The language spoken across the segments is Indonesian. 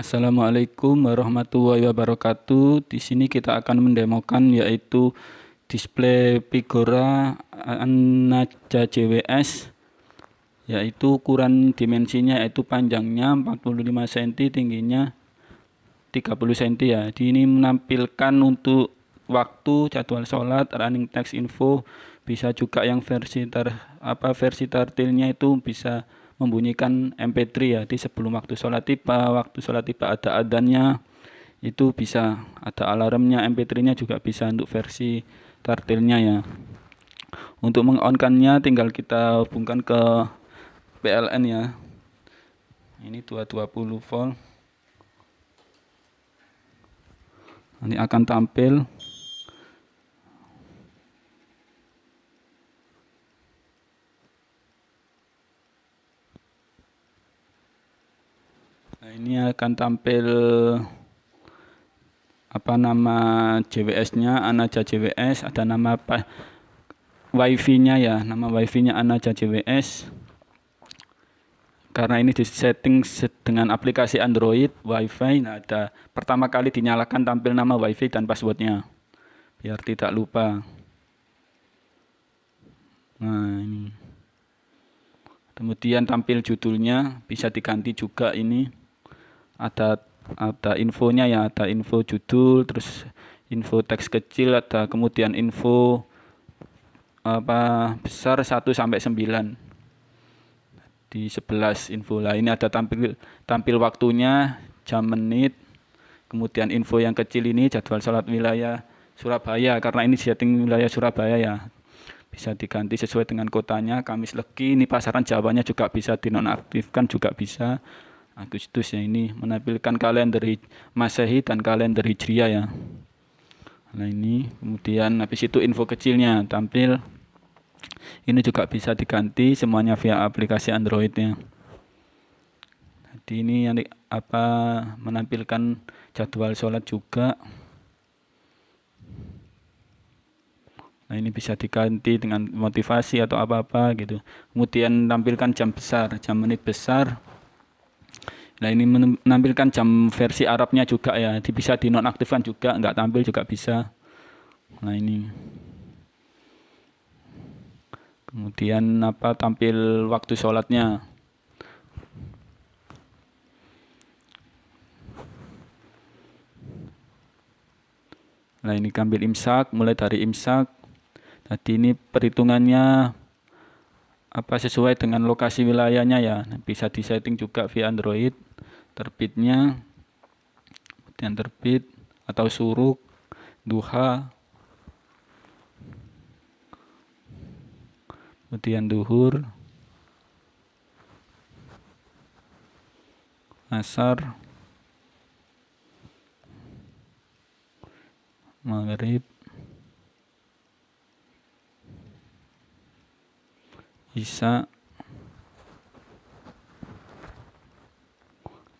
Assalamualaikum warahmatullahi wabarakatuh. Di sini kita akan mendemokan yaitu display Figura Anaja JWS, yaitu ukuran dimensinya yaitu panjangnya 45 cm, tingginya 30 cm ya. Ini menampilkan untuk waktu, jadwal sholat, running text info, bisa juga yang versi tartilnya itu bisa membunyikan MP3 ya. Di sebelum waktu sholat tiba ada adanya, itu bisa ada alarmnya. MP3-nya juga bisa untuk versi tartilnya ya. Untuk meng-on-kannya tinggal kita hubungkan ke PLN ya. Ini 220 volt. Nanti akan tampil. Nah, ini akan tampil nama JWS-nya, Anaja JWS, ada nama wifi-nya ya, nama wifi-nya Anaja JWS. Karena ini disetting dengan aplikasi Android Wi-Fi, nah ada pertama kali dinyalakan tampil nama Wi-Fi dan passwordnya, biar tidak lupa. Nah ini, kemudian tampil judulnya, bisa diganti juga ini. Ada infonya ya, ada info judul, terus info teks kecil, ada kemudian info besar 1 sampai 9 di 11 info lah. Ini ada tampil waktunya, jam, menit, kemudian info yang kecil ini jadwal sholat wilayah Surabaya, karena ini setting wilayah Surabaya ya, bisa diganti sesuai dengan kotanya. Kamis Legi, ini pasaran Jawanya juga bisa dinonaktifkan, juga bisa. Agustus ya, ini menampilkan kalender Masehi dan kalender Hijriah ya. Nah ini, kemudian habis itu info kecilnya tampil. Ini juga bisa diganti semuanya via aplikasi Android-nya. Jadi ini yang menampilkan jadwal sholat juga. Nah ini bisa diganti dengan motivasi atau apa-apa gitu. Kemudian tampilkan jam besar, jam menit besar. Nah ini menampilkan jam versi Arabnya juga ya, bisa dinonaktifkan juga, nggak tampil juga bisa. Nah ini, kemudian tampil waktu sholatnya. Nah ini tampil imsak, mulai dari imsak. Tadi ini perhitungannya sesuai dengan lokasi wilayahnya ya, bisa disetting juga via Android. Terbitnya, kemudian terbit atau suruk, duha, kemudian duhur, asar, maghrib, isya.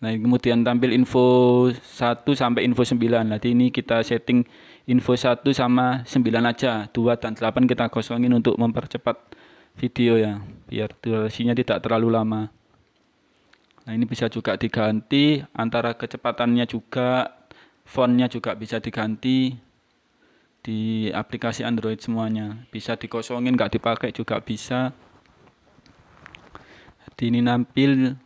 Nah, kemudian tampil info 1 sampai info 9. Nanti ini kita setting info 1 sama 9 aja. 2 dan 8 kita kosongin untuk mempercepat video ya, biar durasinya tidak terlalu lama. Nah, ini bisa juga diganti antara kecepatannya juga, fontnya juga bisa diganti di aplikasi Android semuanya. Bisa dikosongin, nggak dipakai juga bisa. Jadi ini nampil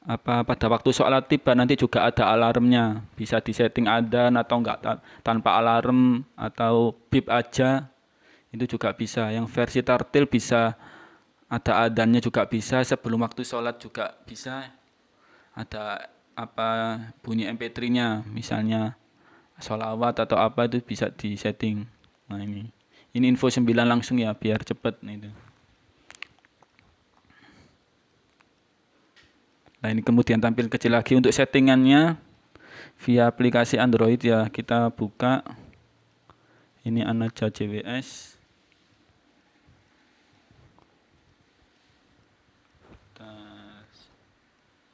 pada waktu sholat tiba, nanti juga ada alarmnya, bisa disetting adzan atau enggak tanpa alarm atau bip aja, itu juga bisa. Yang versi tartil bisa ada adzannya juga bisa, sebelum waktu sholat juga bisa ada bunyi MP3-nya, misalnya sholawat atau apa, itu bisa disetting. Nah ini info 9 langsung ya, biar cepet itu. Nah ini kemudian tampil kecil lagi untuk settingannya via aplikasi Android ya, kita buka. Ini Anaja JWS. Kita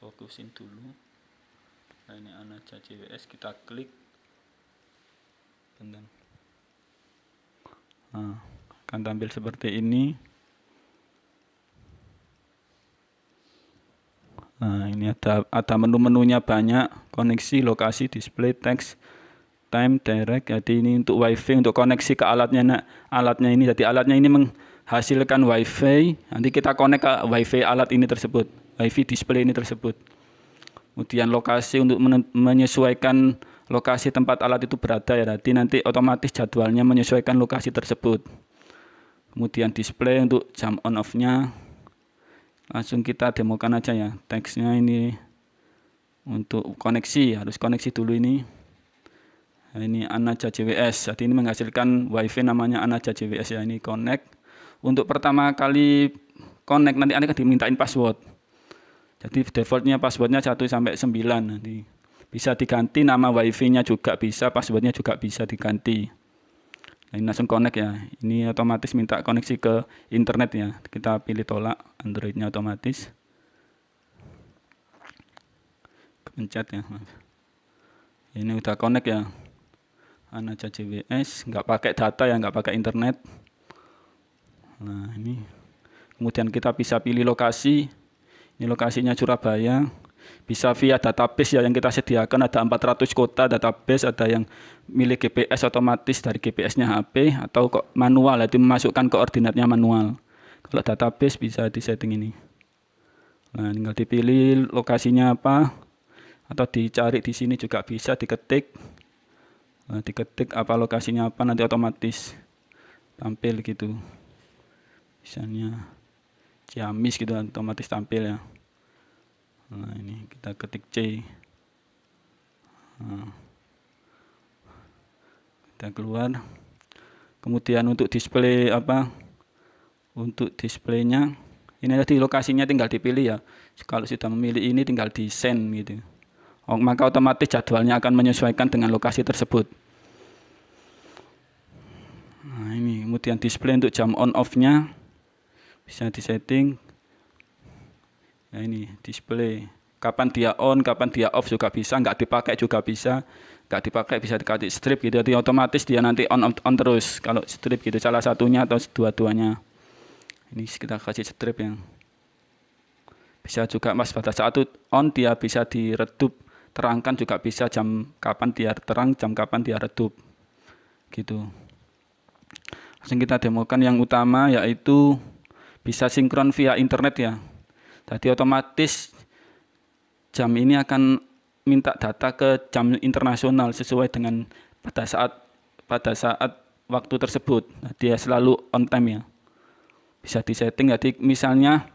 fokusin dulu. Nah ini Anaja JWS, kita klik. Nah, akan tampil seperti ini. Nah, ini ada menu-menunya banyak, koneksi, lokasi, display, teks, time, direct. Jadi ini untuk WiFi, untuk koneksi ke alatnya. Nah, alatnya ini, jadi alatnya ini menghasilkan WiFi. Nanti kita connect ke WiFi alat ini tersebut, WiFi display ini tersebut. Kemudian lokasi untuk menyesuaikan lokasi tempat alat itu berada ya. Jadi nanti otomatis jadwalnya menyesuaikan lokasi tersebut. Kemudian display untuk jam on off-nya. Langsung kita demokan aja ya. Teksnya ini untuk koneksi, harus koneksi dulu ini. Nah, ini Anaja JWS. Jadi ini menghasilkan WiFi namanya Anaja JWS ya. Ini connect. Untuk pertama kali connect nanti Anda akan dimintain password. Jadi defaultnya passwordnya 1 sampai 9 nanti. Bisa diganti nama WiFi-nya juga bisa, passwordnya juga bisa diganti. Nah, ini langsung connect ya. Ini otomatis minta koneksi ke internet ya. Kita pilih tolak, Android-nya otomatis. Kepencet ya. Ini udah connect ya. Anaja JWS, nggak pakai data ya, nggak pakai internet. Nah ini. Kemudian kita bisa pilih lokasi. Ini lokasinya Surabaya. Bisa via database ya yang kita sediakan, ada 400 kota database, ada yang milik GPS otomatis dari GPS-nya HP, atau kok manual, itu memasukkan koordinatnya manual. Kalau database bisa di setting ini. Nah, tinggal dipilih lokasinya apa, atau dicari di sini juga bisa diketik. Nah, diketik apa lokasinya apa, nanti otomatis tampil gitu. Misalnya Ciamis gitu, otomatis tampil ya. Nah, ini kita ketik C. Nah, kita keluar. Kemudian untuk display apa? Untuk displaynya, ini tadi lokasinya tinggal dipilih ya. Kalau sudah memilih ini tinggal di send gitu. Maka otomatis jadwalnya akan menyesuaikan dengan lokasi tersebut. Nah, ini kemudian display untuk jam on off-nya bisa disetting. Nah, ini display. Kapan dia on, kapan dia off juga bisa, nggak dipakai juga bisa. Nggak dipakai bisa dikasih strip gitu, jadi otomatis dia nanti on terus. Kalau strip gitu salah satunya atau dua-duanya. Ini kita kasih strip yang bisa juga mas pada saat itu on dia bisa diredup, terangkan juga bisa, jam kapan dia terang, jam kapan dia redup gitu. Langsung kita demokan yang utama, yaitu bisa sinkron via internet ya. Jadi otomatis jam ini akan minta data ke jam internasional sesuai dengan pada saat waktu tersebut. Nah, dia selalu on time ya. Bisa disetting, jadi misalnya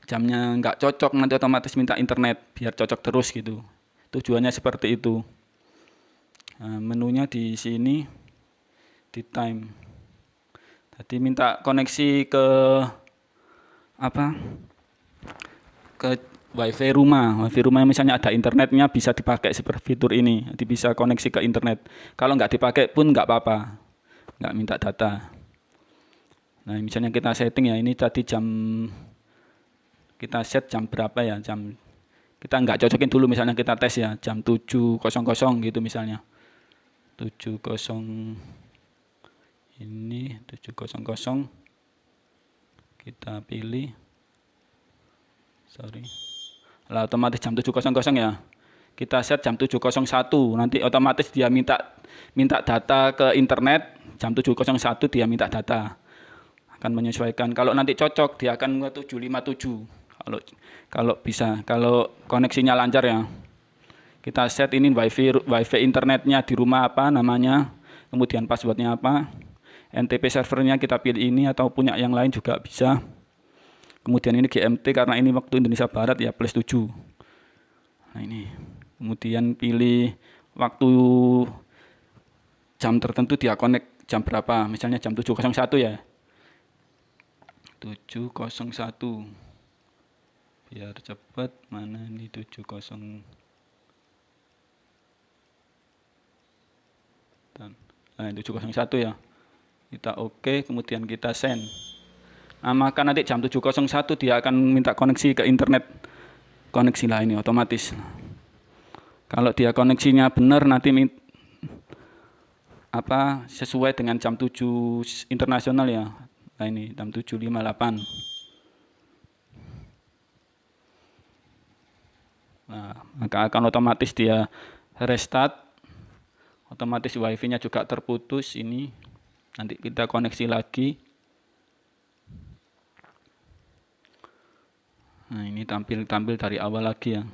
jamnya nggak cocok, nanti otomatis minta internet biar cocok terus gitu. Tujuannya seperti itu. Nah, menunya di sini di time. Jadi minta koneksi ke apa? Ke WiFi rumah. WiFi rumah misalnya ada internetnya bisa dipakai seperti fitur ini. Jadi bisa koneksi ke internet. Kalau nggak dipakai pun nggak apa-apa. Nggak minta data. Nah, misalnya kita setting ya, ini tadi jam kita set jam berapa ya, jam kita nggak cocokin dulu, misalnya kita tes ya jam 7.00 gitu misalnya 7.00 ini 7.00 kita pilih lah otomatis jam 7.00 ya, kita set jam 7.01, nanti otomatis dia minta data ke internet jam 7.01, dia minta data, akan menyesuaikan. Kalau nanti cocok dia akan 7.57 kalau bisa, kalau koneksinya lancar ya. Kita set ini wifi internetnya di rumah apa namanya, kemudian passwordnya apa, NTP servernya kita pilih ini atau punya yang lain juga bisa. Kemudian ini GMT karena ini waktu Indonesia Barat ya, +7. Nah ini, kemudian pilih waktu jam tertentu dia connect jam berapa, misalnya jam 7.01 ya, 7.01 biar cepat. Mana ini 7.0, nah 7.01 ya, kita oke, kemudian kita send. Nah, maka nanti jam 7.01 dia akan minta koneksi ke internet, koneksi lah ini otomatis. Kalau dia koneksinya benar nanti sesuai dengan jam 7 internasional ya. Nah ini jam 7.58. Nah, maka akan otomatis dia restart, otomatis wifi-nya juga terputus. Ini nanti kita koneksi lagi. Nah, ini tampil dari awal lagi ya.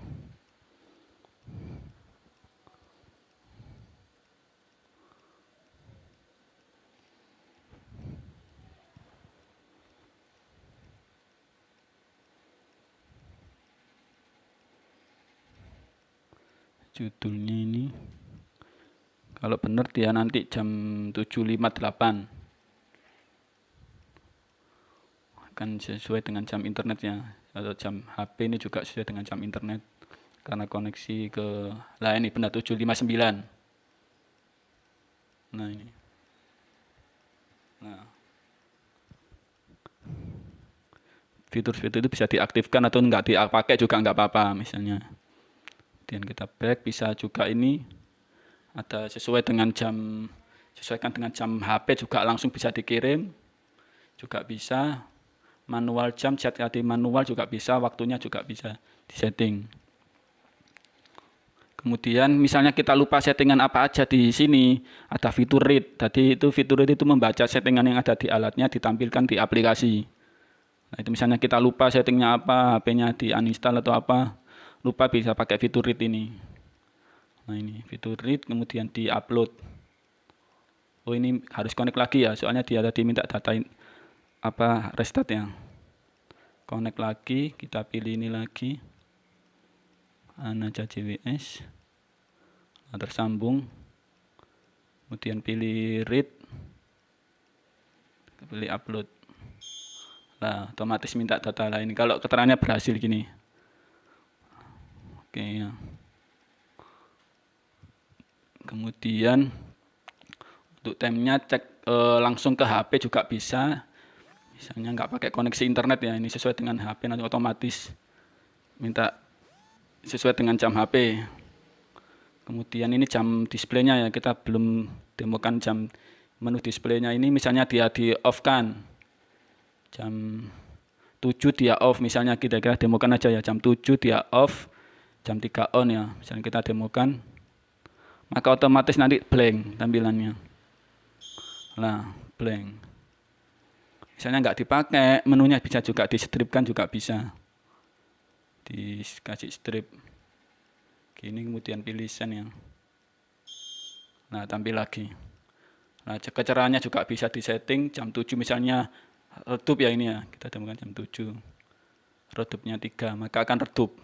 Judulnya ini, kalau benar dia nanti jam 7.58 akan sesuai dengan jam internetnya, atau jam HP ini juga sesuai dengan jam internet karena koneksi ke ini benar 759. Nah ini, nah fitur-fitur itu bisa diaktifkan atau nggak dipakai juga nggak apa-apa. Misalnya kemudian kita back, bisa juga ini ada sesuaikan dengan jam HP juga langsung bisa dikirim, juga bisa manual jam, chat tadi manual juga bisa, waktunya juga bisa disetting. Kemudian misalnya kita lupa settingan apa aja, di sini ada fitur read. Jadi itu fitur read itu membaca settingan yang ada di alatnya ditampilkan di aplikasi. Nah, itu misalnya kita lupa settingnya apa, HP-nya di uninstall atau apa, lupa, bisa pakai fitur read ini. Nah, ini fitur read, kemudian di-upload. Oh, ini harus connect lagi ya, soalnya dia tadi minta data restart ya. Connect lagi, kita pilih ini lagi. Anaja JWS. Nah, tersambung. Kemudian pilih read. Pilih upload. Nah, otomatis minta data lain. Kalau keterangannya berhasil gini. Oke ya. Kemudian untuk timenya cek langsung ke HP juga bisa. Misalnya nggak pakai koneksi internet ya, ini sesuai dengan HP, nanti otomatis minta sesuai dengan jam HP. Kemudian ini jam displaynya ya, kita belum demokan jam menu displaynya. Ini misalnya dia di off kan, jam 7 dia off, misalnya kita demokan aja ya, jam 7 dia off, jam 3 on ya, misalnya kita demokan, maka otomatis nanti blank tampilannya. Nah, blank. Misalnya nggak dipakai, menunya bisa juga di-stripkan juga bisa. Dikasih strip. Gini, kemudian pilih send ya. Nah, tampil lagi. Nah, kecerahannya juga bisa disetting, jam 7 misalnya redup ya ini ya, kita temukan jam 7. Redupnya 3, maka akan redup.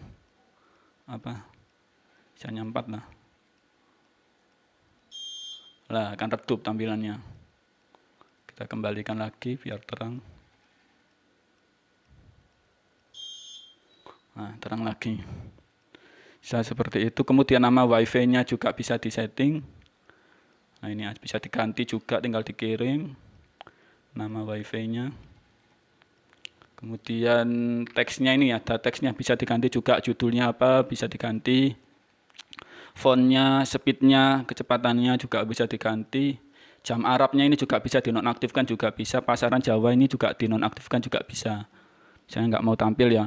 Misalnya 4 lah. Lah, akan redup tampilannya. Kita kembalikan lagi biar terang. Nah, terang lagi. Bisa seperti itu. Kemudian nama wifi-nya juga bisa disetting. Nah, ini bisa diganti juga, tinggal dikirim nama wifi-nya. Kemudian teksnya ini ada teksnya, bisa diganti juga, judulnya apa bisa diganti. Fontnya, speednya, kecepatannya juga bisa diganti. Jam Arabnya ini juga bisa dinonaktifkan juga bisa. Pasaran Jawa ini juga dinonaktifkan juga bisa. Misalnya nggak mau tampil ya.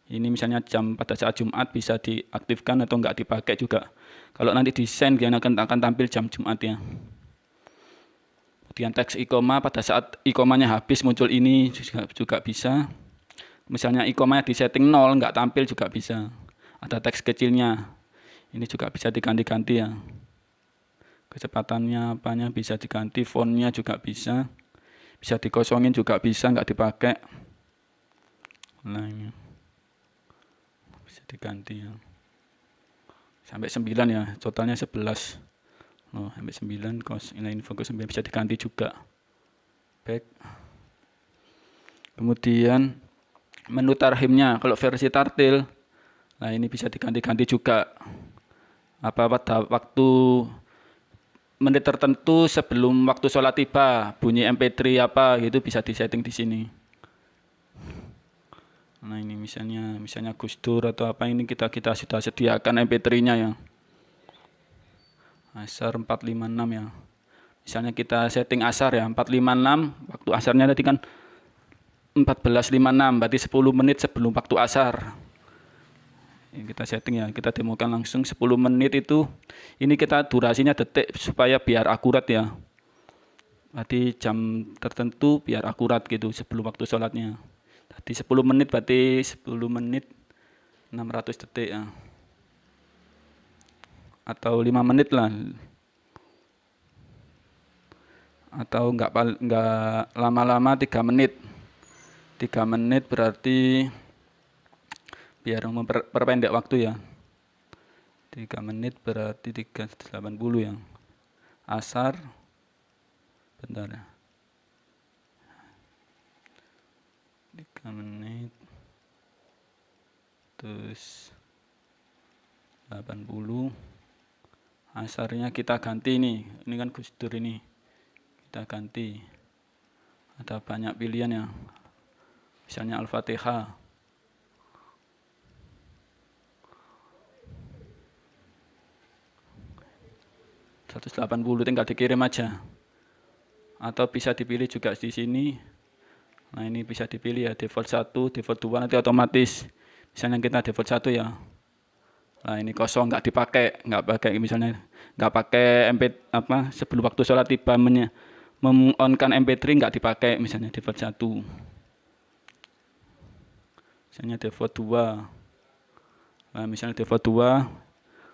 Ini misalnya jam pada saat Jumat bisa diaktifkan atau nggak dipakai juga. Kalau nanti desain dia akan tampil jam Jumat ya. Kemudian teks iqomah, pada saat iqomahnya habis muncul ini juga bisa. Misalnya iqomahnya di setting 0 nggak tampil juga bisa. Ada teks kecilnya. Ini juga bisa diganti-ganti ya. Kecepatannya apanya bisa diganti, fontnya juga bisa. Bisa dikosongin juga bisa, nggak dipakai. Nah ini bisa diganti ya. Sampai 9 ya, totalnya 11. Oh, sampai 9, ini fokus 9 bisa diganti juga. Back. Kemudian menu tarhimnya, kalau versi tartil, nah ini bisa diganti-ganti juga. Pada waktu menit tertentu sebelum waktu sholat tiba, bunyi MP3 apa gitu bisa disetting di sini. Nah ini misalnya Gus Dur atau apa, ini kita sudah sediakan MP3-nya ya. Asar 456 ya. Misalnya kita setting asar ya 456, waktu asarnya tadi kan 14.56, berarti 10 menit sebelum waktu asar. Ini kita setting ya, kita demokan langsung 10 menit itu. Ini kita durasinya detik supaya biar akurat ya. Berarti jam tertentu biar akurat gitu sebelum waktu sholatnya. Tadi 10 menit berarti 10 menit 600 detik ya. Atau 5 menit lah. Atau enggak lama-lama 3 menit. 3 menit berarti biar memperpendek waktu ya. 3 menit berarti 380 ya. Asar bentar ya. 3 menit terus 80. Asarnya kita ganti nih. Ini kan Gus Dur ini. Kita ganti. Ada banyak pilihan ya. Misalnya Al-Fatihah. 180 tinggal dikirim aja. Atau bisa dipilih juga di sini. Nah, ini bisa dipilih ya, default 1, default 2 nanti otomatis. Misalnya kita default 1 ya. Nah, ini kosong nggak dipakai, nggak pakai misalnya nggak pakai sebelum waktu sholat tiba mem-on-kan MP3 nggak dipakai misalnya default 1. Misalnya default 2. Nah, misalnya default 2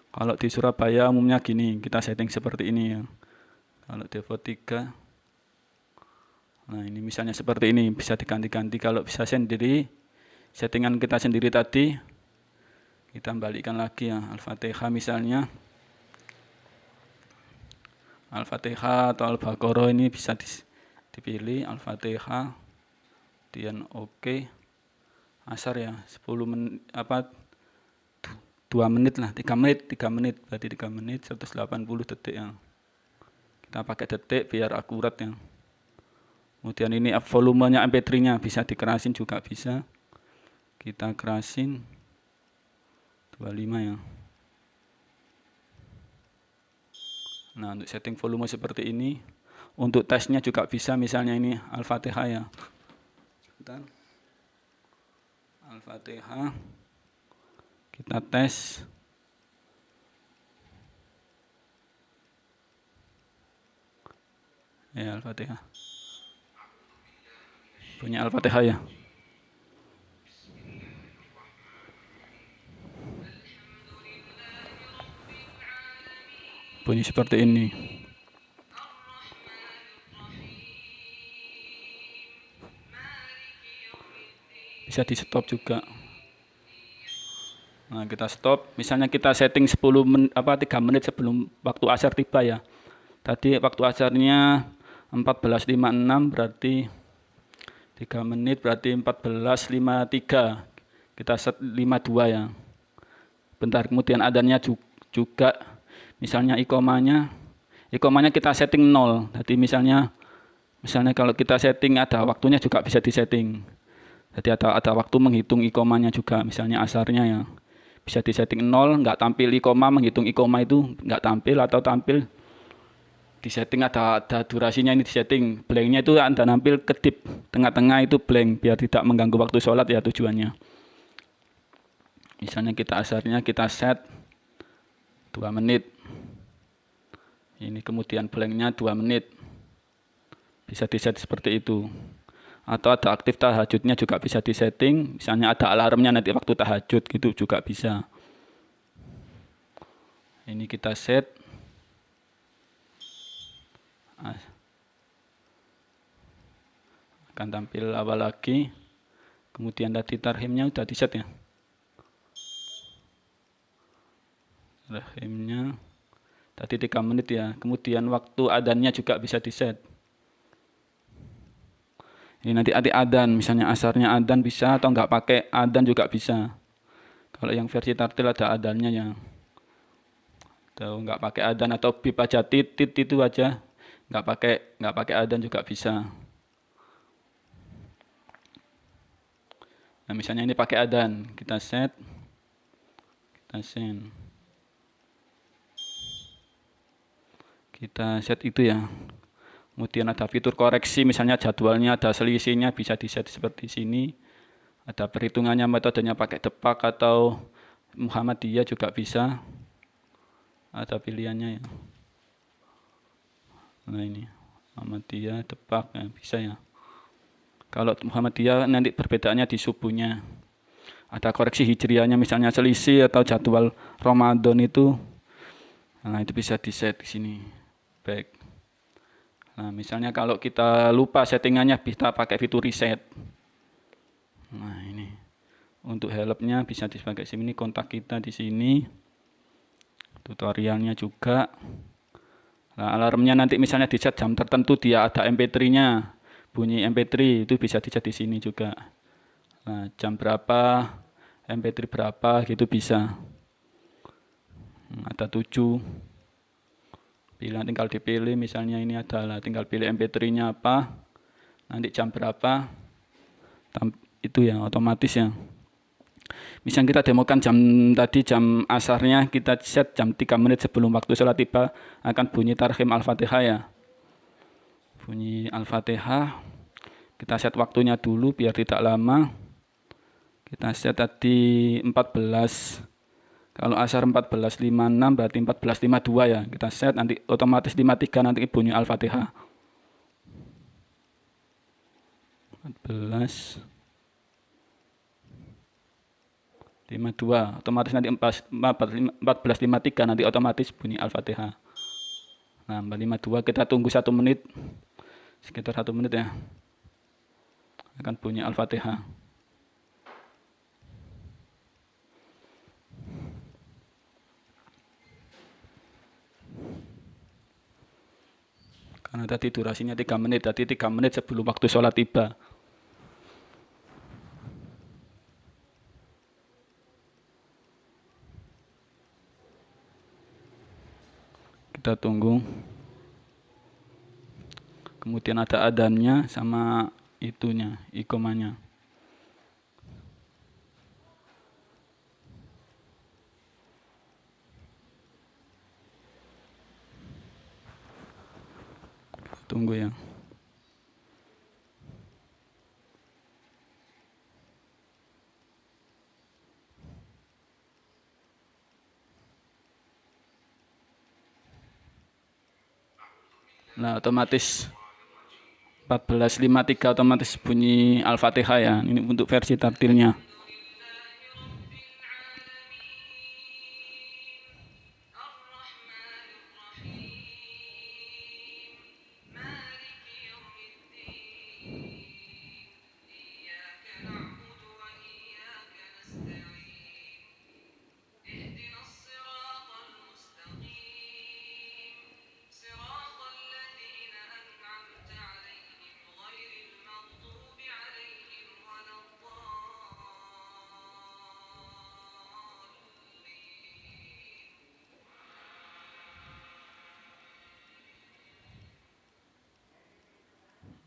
kalau di Surabaya umumnya gini, kita setting seperti ini ya. Kalau default 3. Nah, ini misalnya seperti ini, bisa diganti-ganti. Kalau bisa sendiri, settingan kita sendiri tadi, kita balikkan lagi ya. Al-Fatihah misalnya. Al-Fatihah atau Al-Baqarah ini bisa dipilih. Al-Fatihah. Kemudian oke. Asar ya, 10 menit, 2 menit lah, 3 menit, berarti 3 menit, 180 detik ya. Kita pakai detik biar akurat ya. Kemudian ini volumenya MP3-nya bisa dikerasin juga bisa. Kita kerasin 25 ya. Nah, untuk setting volume seperti ini. Untuk tesnya juga bisa, misalnya ini Al-Fatihah ya. Bentar. Al-Fatihah. Kita tes. Ya, Al-Fatihah. Punya Al-Fatihah ya. Bunyi seperti ini. Bisa di stop juga. Nah, kita stop. Misalnya kita setting 3 menit sebelum waktu asar tiba ya. Tadi waktu asarnya 14.56 berarti 3 menit berarti 14.53. Kita set 52 ya. Bentar, kemudian adanya juga misalnya iqomahnya kita setting 0. Jadi misalnya kalau kita setting ada waktunya juga bisa disetting. Jadi ada waktu menghitung iqomahnya juga, misalnya asarnya ya. Bisa disetting 0, nggak tampil iqomah, menghitung iqomah itu nggak tampil atau tampil disetting ada durasinya ini disetting. Blanknya itu Anda nampil kedip tengah-tengah itu blank biar tidak mengganggu waktu sholat ya tujuannya. Misalnya kita asarnya kita set 2 menit. Ini kemudian blanknya 2 menit. Bisa diset seperti itu. Atau ada aktif tahajudnya juga bisa disetting. Misalnya ada alarmnya nanti waktu tahajud gitu juga bisa. Ini kita set. Akan tampil awal lagi. Kemudian tadi tarhimnya udah diset ya. Tarhimnya tadi 3 menit ya. Kemudian waktu adannya juga bisa diset. Ini nanti adan, misalnya asarnya adan bisa atau enggak pakai adan juga bisa. Kalau yang versi tartil ada adannya ya. Atau enggak pakai adan atau bip aja titit itu aja. Enggak pakai adan juga bisa. Nah, misalnya ini pakai adan, kita set. Kita send. Kita set itu ya. Kemudian ada fitur koreksi, misalnya jadwalnya ada selisihnya bisa diset seperti sini. Ada perhitungannya, metodenya pakai depak atau Muhammadiyah juga bisa, ada pilihannya ya. Nah ini Muhammadiyah tebak ya, bisa ya. Kalau Muhammadiyah nanti perbedaannya di subuhnya, ada koreksi hijriahnya, misalnya selisih atau jadwal Ramadan itu, nah itu bisa di set di sini. Baik. Nah misalnya kalau kita lupa settingannya, bisa pakai fitur reset. Nah ini untuk helpnya bisa dipakai sini, kontak kita di sini, tutorialnya juga. Nah alarmnya nanti misalnya di set jam tertentu dia ada MP3-nya, bunyi MP3 itu bisa di set di sini juga. Nah jam berapa, MP3 berapa gitu bisa. Ada 7 pilihan, tinggal dipilih. Misalnya ini adalah tinggal pilih MP3-nya apa, nanti jam berapa, itu ya otomatis ya. Misalnya kita demokan jam asarnya, kita set jam 3 menit sebelum waktu sholat tiba akan bunyi tarhim Al-Fatihah ya. Bunyi Al-Fatihah, kita set waktunya dulu biar tidak lama. Kita set tadi 14, kalau asar 14.56 berarti 14.52 ya. Kita set nanti otomatis 53 nanti bunyi Al-Fatihah. 14.52 otomatis nanti 14.53 nanti otomatis bunyi Al-Fatihah. Nah 4.52 kita tunggu 1 menit, sekitar 1 menit ya, akan bunyi Al-Fatihah. Karena tadi durasinya 3 menit, tadi 3 menit sebelum waktu sholat tiba. Kita tunggu. Kemudian ada adanya sama itunya, iqomahnya. Tunggu ya. Nah otomatis 14.53 otomatis bunyi Al-Fatihah ya. Ini untuk versi tartilnya.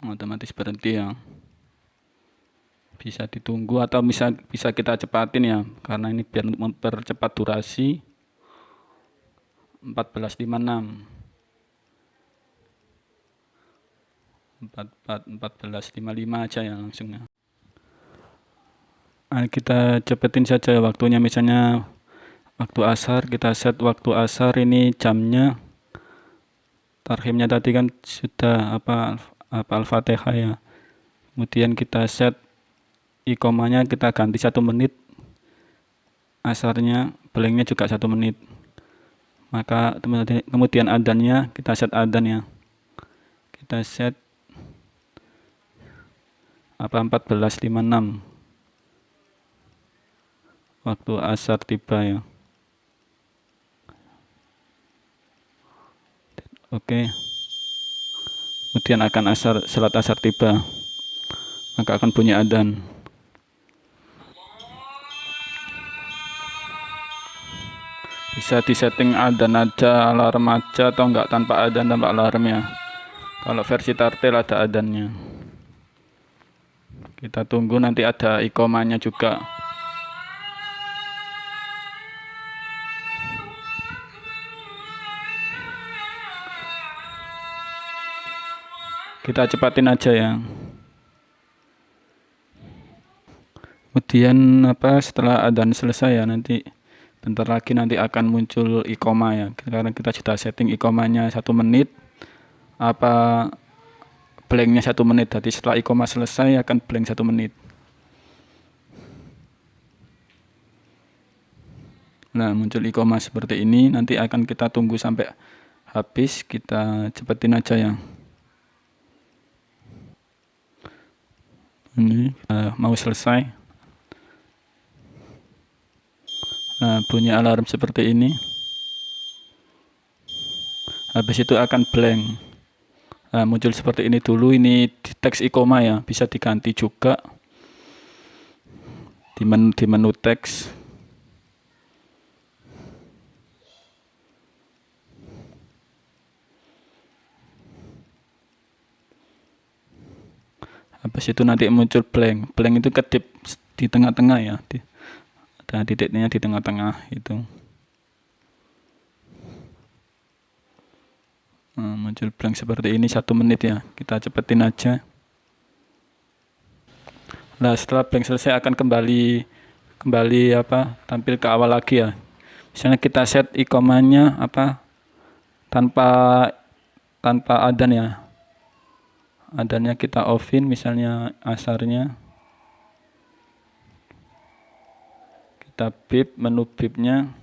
Otomatis berhenti ya. Bisa ditunggu atau bisa kita cepatin ya, karena ini biar mempercepat durasi. 14.56 14.55 aja ya langsung ya. Nah, kita cepetin saja waktunya, misalnya waktu asar, kita set waktu asar ini jamnya, tarhimnya tadi kan sudah apa Al-Fatihah ya. Kemudian kita set iqomahnya, kita ganti 1 menit, asarnya blanknya juga 1 menit. Maka kemudian adanya kita set adan ya. Kita set 14.56 waktu asar tiba ya. Oke. Kemudian akan salat asar tiba, maka akan bunyi adzan. Bisa disetting adzan aja, alarm aja, atau enggak tanpa adzan, tanpa alarm ya. Kalau versi tartil ada adzannya. Kita tunggu, nanti ada iqomahnya juga. Kita cepatin aja ya. Kemudian setelah adzan selesai ya, nanti Bentar lagi nanti akan muncul ikoma ya, karena kita sudah setting ikomanya 1 menit, apa blanknya 1 menit. Jadi setelah ikoma selesai akan blank 1 menit. Nah, muncul ikoma seperti ini, nanti akan kita tunggu sampai habis, kita cepetin aja ya. Ini mau selesai. Nah, bunyi alarm seperti ini. Habis itu akan blank. Nah, muncul seperti ini dulu, ini teks ikoma ya, bisa diganti juga di menu teks. Habis itu nanti muncul blank. Blank itu kedip di tengah-tengah ya. Ada titiknya di tengah-tengah itu. Nah, muncul blank seperti ini 1 menit ya. Kita cepetin aja. Nah, setelah blank selesai akan kembali tampil ke awal lagi ya. Misalnya kita set ikomanya tanpa adan ya. Adannya kita offin, misalnya asarnya. Kita bip, menu bipnya.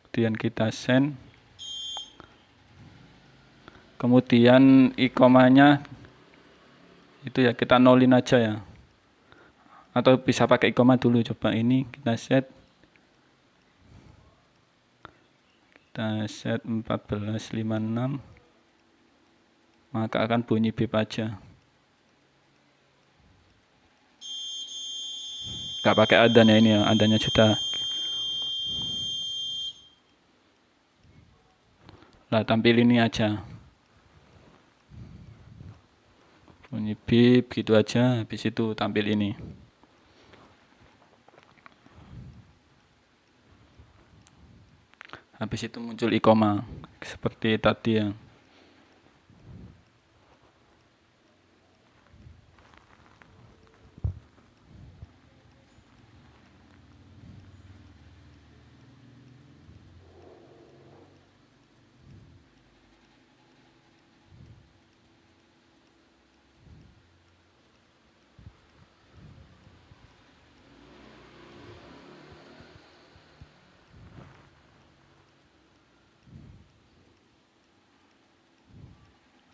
Kemudian kita send. Kemudian ikomanya itu ya kita nolin aja ya. Atau bisa pakai ikoma dulu, coba ini kita set. Kita set 1456. Maka akan bunyi bip aja. Gak pakai adan ya, ini ya, adannya sudah. Nah, tampil ini aja. Bunyi bip gitu aja, habis itu tampil ini. Habis itu muncul ikoma seperti tadi ya.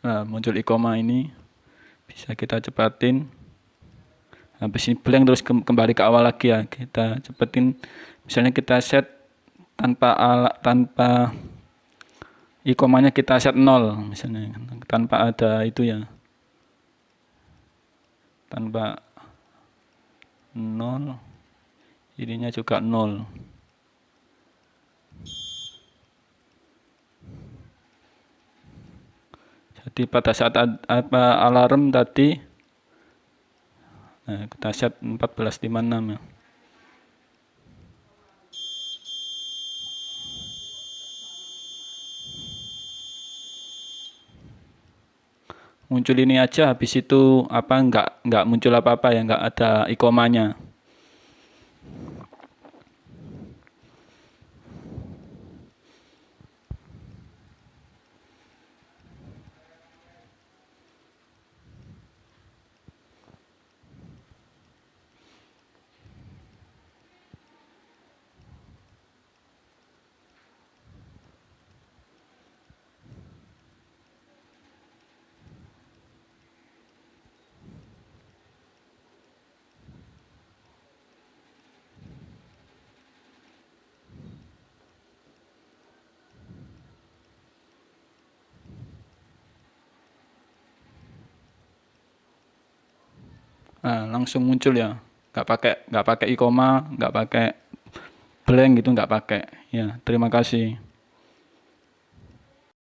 Nah, muncul ikoma ini, bisa kita cepatin. Habis ini blank terus kembali ke awal lagi ya, kita cepetin. Misalnya kita set tanpa ikomanya kita set 0 misalnya, tanpa ada itu ya, tanpa 0, ininya juga 0. Jadi pada saat alarm tadi, nah, kita set 1456 ya. Muncul ini aja, habis itu nggak muncul apa-apa ya, nggak ada ikomanya. Nah, langsung muncul ya, nggak pakai ikoma, nggak pakai blank gitu, nggak pakai ya. Terima kasih.